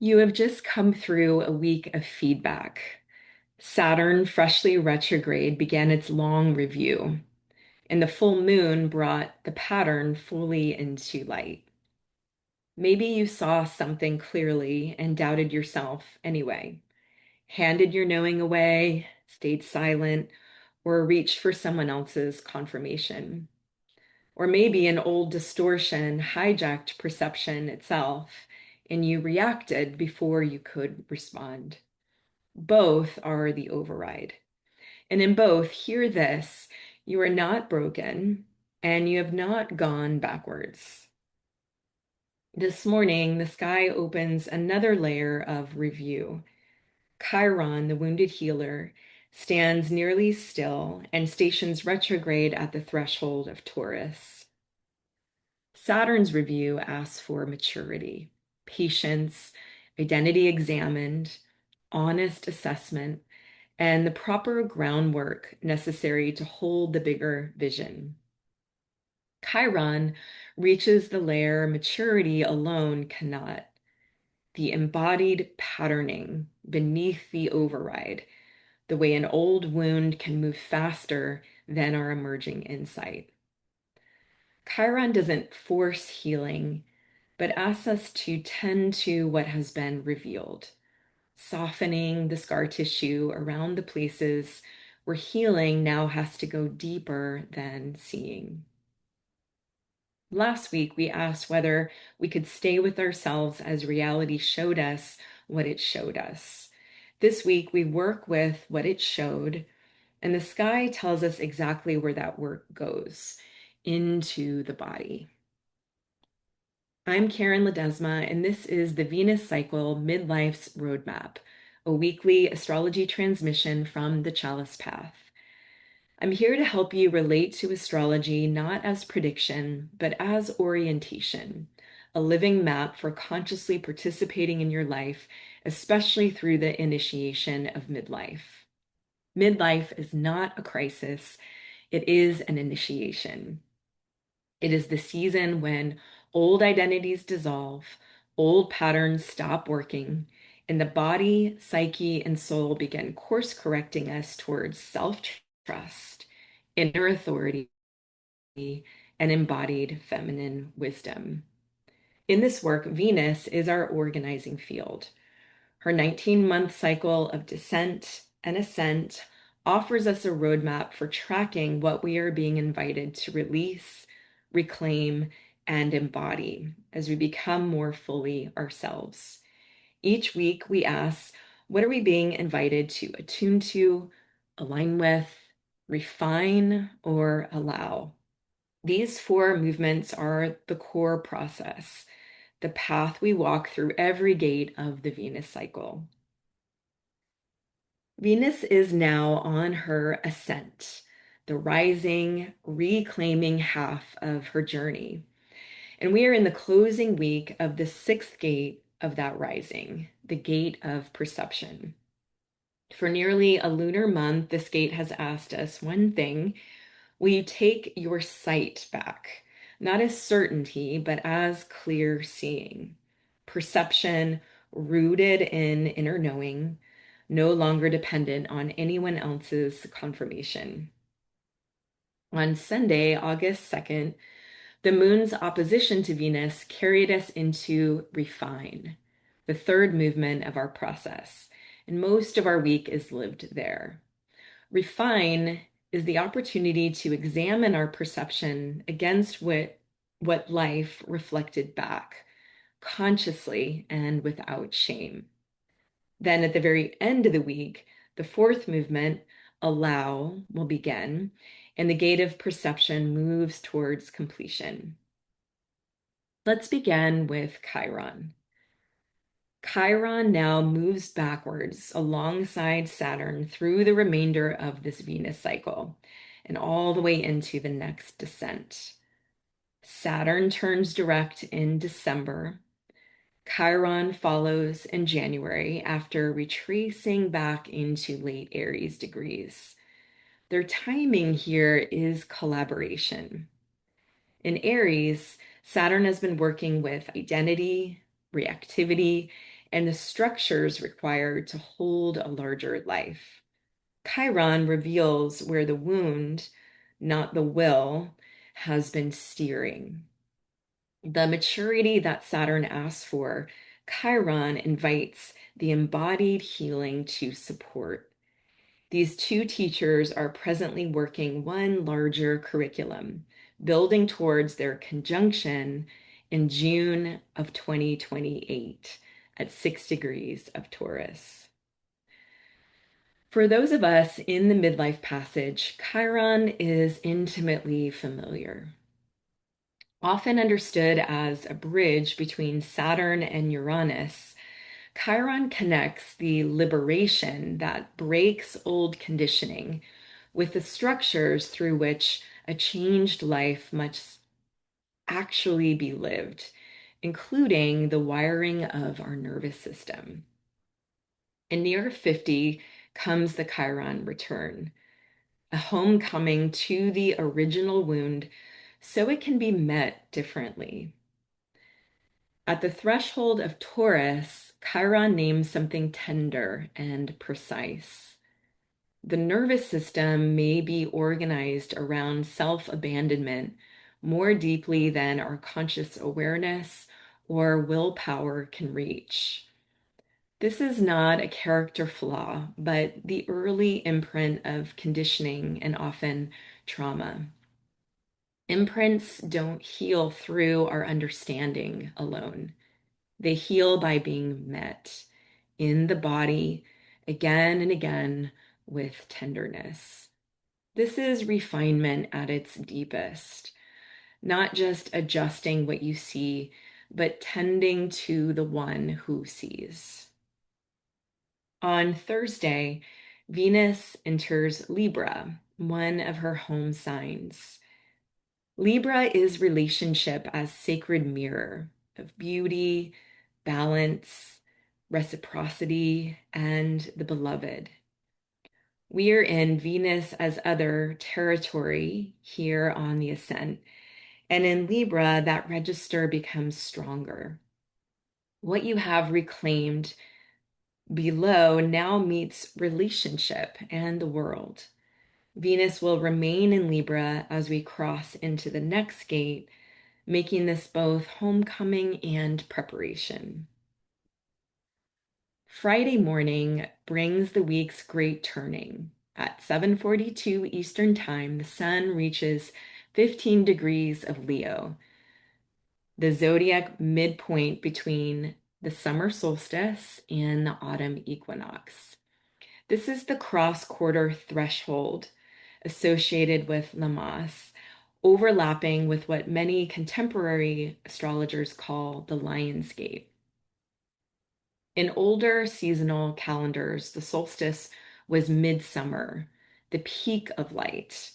You have just come through a week of feedback. Saturn, freshly retrograde, began its long review, and the full moon brought the pattern fully into light. Maybe you saw something clearly and doubted yourself anyway, handed your knowing away, stayed silent, or reached for someone else's confirmation. Or maybe an old distortion hijacked perception itself, and you reacted before you could respond. Both are the override. And in both, hear this: you are not broken and you have not gone backwards. This morning, the sky opens another layer of review. Chiron, the wounded healer, stands nearly still and stations retrograde at the threshold of Taurus. Saturn's review asks for maturity, patience, identity examined, honest assessment, and the proper groundwork necessary to hold the bigger vision. Chiron reaches the layer maturity alone cannot, the embodied patterning beneath the override, the way an old wound can move faster than our emerging insight. Chiron doesn't force healing, but asks us to tend to what has been revealed, softening the scar tissue around the places where healing now has to go deeper than seeing. Last week, we asked whether we could stay with ourselves as reality showed us what it showed us. This week, we work with what it showed, and the sky tells us exactly where that work goes, into the body. I'm Karen Ledesma, and this is the Venus Cycle Midlife's Roadmap, a weekly astrology transmission from the Chalice Path. I'm here to help you relate to astrology not as prediction, but as orientation, a living map for consciously participating in your life, especially through the initiation of midlife. Midlife is not a crisis, it is an initiation. It is the season when old identities dissolve, old patterns stop working, and the body, psyche, and soul begin course correcting us towards self-trust, inner authority, and embodied feminine wisdom. In this work, Venus is our organizing field. Her 19-month cycle of descent and ascent offers us a roadmap for tracking what we are being invited to release, reclaim, and embody as we become more fully ourselves. Each week, we ask, what are we being invited to attune to, align with, refine, or allow? These four movements are the core process, the path we walk through every gate of the Venus cycle. Venus is now on her ascent, the rising, reclaiming half of her journey. And we are in the closing week of the sixth gate of that rising, the gate of perception. For nearly a lunar month, this gate has asked us one thing: will you take your sight back? Not as certainty, but as clear seeing. Perception rooted in inner knowing, no longer dependent on anyone else's confirmation. On Sunday, August 2nd, the moon's opposition to Venus carried us into refine, the third movement of our process, and most of our week is lived there. Refine is the opportunity to examine our perception against what life reflected back, consciously and without shame. Then at the very end of the week, the fourth movement, allow, will begin, and the gate of perception moves towards completion. Let's begin with Chiron. Chiron now moves backwards alongside Saturn through the remainder of this Venus cycle and all the way into the next descent. Saturn turns direct in December. Chiron follows in January after retracing back into late Aries degrees. Their timing here is collaboration. In Aries, Saturn has been working with identity, reactivity, and the structures required to hold a larger life. Chiron reveals where the wound, not the will, has been steering. The maturity that Saturn asks for, Chiron invites the embodied healing to support. These two teachers are presently working one larger curriculum, building towards their conjunction in June of 2028 at 6 degrees of Taurus. For those of us in the midlife passage, Chiron is intimately familiar. Often understood as a bridge between Saturn and Uranus, Chiron connects the liberation that breaks old conditioning with the structures through which a changed life must actually be lived, including the wiring of our nervous system. In near 50 comes the Chiron return, a homecoming to the original wound so it can be met differently. At the threshold of Taurus, Chiron names something tender and precise. The nervous system may be organized around self-abandonment more deeply than our conscious awareness or willpower can reach. This is not a character flaw, but the early imprint of conditioning and often trauma. Imprints don't heal through our understanding alone. They heal by being met in the body again and again with tenderness. This is refinement at its deepest, not just adjusting what you see, but tending to the one who sees. On Thursday, Venus enters Libra, one of her home signs. Libra is relationship as sacred mirror of beauty, balance, reciprocity, and the beloved. We are in Venus as other territory here on the ascent, and in Libra, that register becomes stronger. What you have reclaimed below now meets relationship and the world. Venus will remain in Libra as we cross into the next gate, making this both homecoming and preparation. Friday morning brings the week's great turning. At 7:42 Eastern Time, the sun reaches 15 degrees of Leo, the zodiac midpoint between the summer solstice and the autumn equinox. This is the cross-quarter threshold associated with Lammas, overlapping with what many contemporary astrologers call the Lion's Gate. In older seasonal calendars, the solstice was midsummer, the peak of light.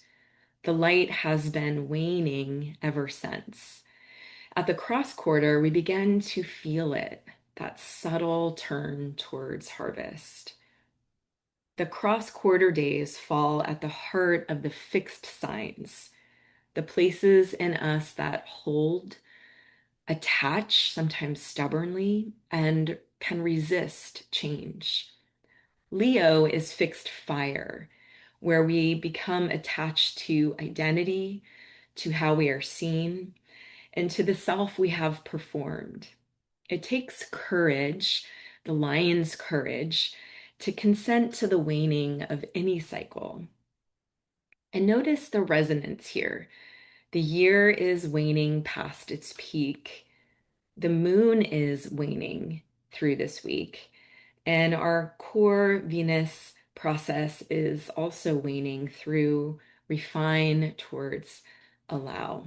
The light has been waning ever since. At the cross quarter, we begin to feel it, that subtle turn towards harvest. The cross quarter days fall at the heart of the fixed signs, the places in us that hold, attach, sometimes stubbornly, and can resist change. Leo is fixed fire, where we become attached to identity, to how we are seen, and to the self we have performed. It takes courage, the lion's courage, to consent to the waning of any cycle. And notice the resonance here. The year is waning past its peak. The moon is waning through this week. And our core Venus process is also waning through refine towards allow.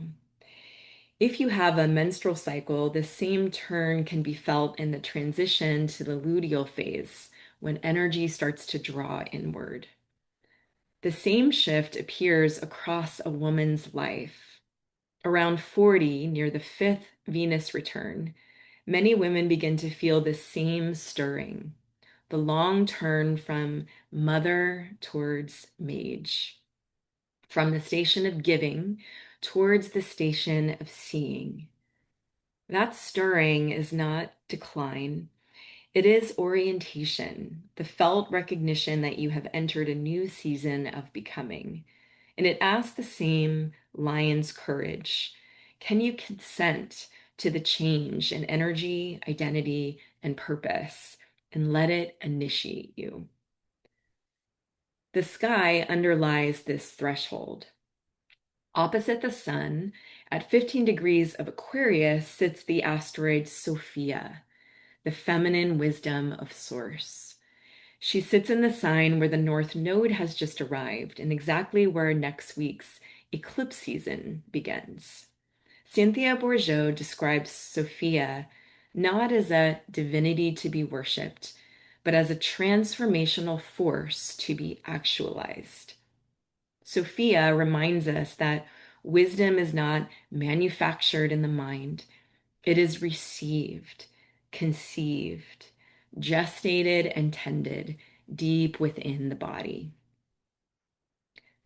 If you have a menstrual cycle, the same turn can be felt in the transition to the luteal phase when energy starts to draw inward. The same shift appears across a woman's life. Around 40, near the fifth Venus return, many women begin to feel the same stirring, the long turn from mother towards mage, from the station of giving towards the station of seeing. That stirring is not decline, It is orientation, the felt recognition that you have entered a new season of becoming. And it asks the same lion's courage. Can you consent to the change in energy, identity, and purpose and let it initiate you? The sky underlies this threshold. Opposite the sun, at 15 degrees of Aquarius, sits the asteroid Sophia, the feminine wisdom of Source. She sits in the sign where the North Node has just arrived and exactly where next week's eclipse season begins. Cynthia Bourgeot describes Sophia not as a divinity to be worshipped, but as a transformational force to be actualized. Sophia reminds us that wisdom is not manufactured in the mind, it is received, conceived, gestated, and tended deep within the body.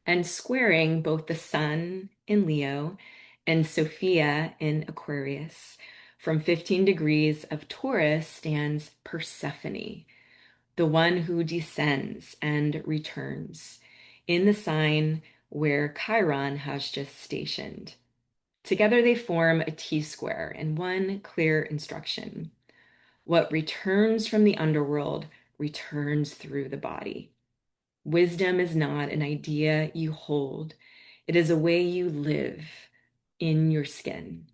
And squaring both the sun in Leo and Sophia in Aquarius, from 15 degrees of Taurus stands Persephone, the one who descends and returns, in the sign where Chiron has just stationed. Together they form a T-square and one clear instruction. What returns from the underworld returns through the body. Wisdom is not an idea you hold. It is a way you live in your skin.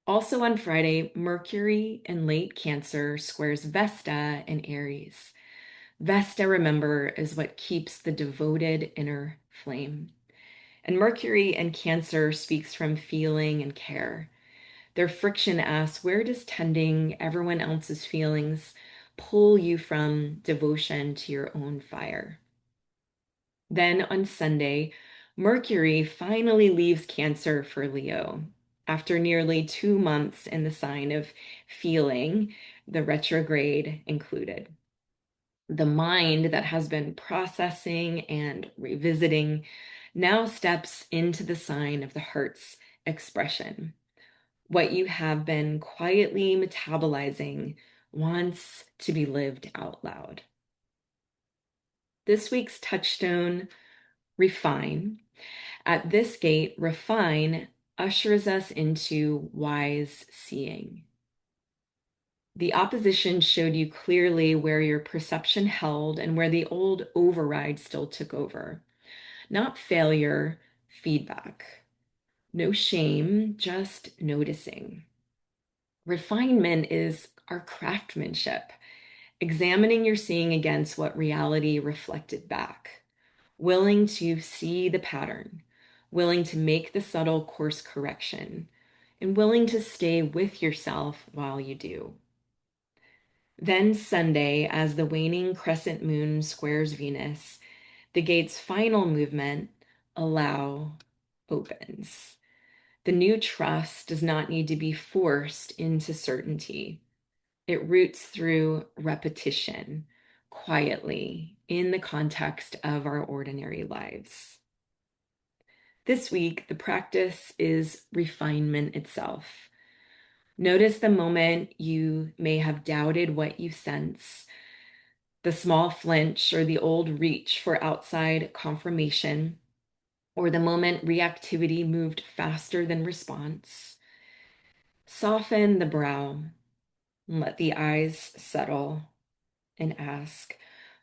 Also on Friday, Mercury in late Cancer squares Vesta in Aries. Vesta, remember, is what keeps the devoted inner flame. And Mercury in Cancer speaks from feeling and care. Their friction asks, where does tending everyone else's feelings pull you from devotion to your own fire? Then on Sunday, Mercury finally leaves Cancer for Leo. After nearly 2 months in the sign of feeling, the retrograde included. The mind that has been processing and revisiting now steps into the sign of the heart's expression. What you have been quietly metabolizing wants to be lived out loud. This week's touchstone, refine. At this gate, refine ushers us into wise seeing. The opposition showed you clearly where your perception held and where the old override still took over. Not failure, feedback. No shame, just noticing. Refinement is our craftsmanship, examining your seeing against what reality reflected back, willing to see the pattern, willing to make the subtle course correction, and willing to stay with yourself while you do. Then Sunday, as the waning crescent moon squares Venus, the gate's final movement, allow, opens. The new trust does not need to be forced into certainty. It roots through repetition, quietly, in the context of our ordinary lives. This week, the practice is refinement itself. Notice the moment you may have doubted what you sense, the small flinch or the old reach for outside confirmation, or the moment reactivity moved faster than response. Soften the brow, let the eyes settle, and ask,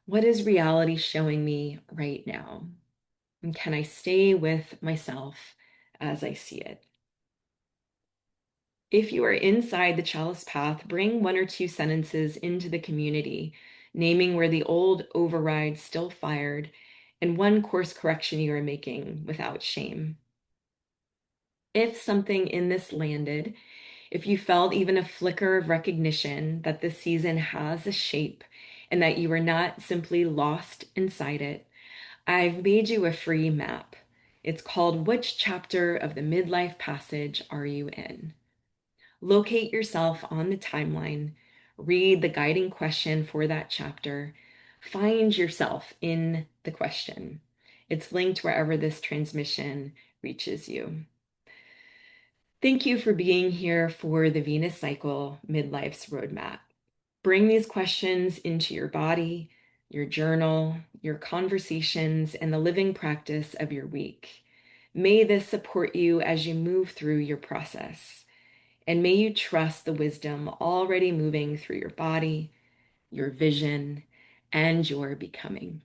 what is reality showing me right now? And can I stay with myself as I see it? If you are inside the chalice path, bring one or two sentences into the community, naming where the old override still fired and one course correction you are making without shame. If something in this landed, if you felt even a flicker of recognition that this season has a shape and that you are not simply lost inside it, I've made you a free map. It's called Which Chapter of the Midlife Passage Are You In? Locate yourself on the timeline, read the guiding question for that chapter, find yourself in the question. It's linked wherever this transmission reaches you. Thank you for being here for the Venus Cycle Midlife's Roadmap. Bring these questions into your body, your journal, your conversations, and the living practice of your week. May this support you as you move through your process. And may you trust the wisdom already moving through your body, your vision, and your becoming.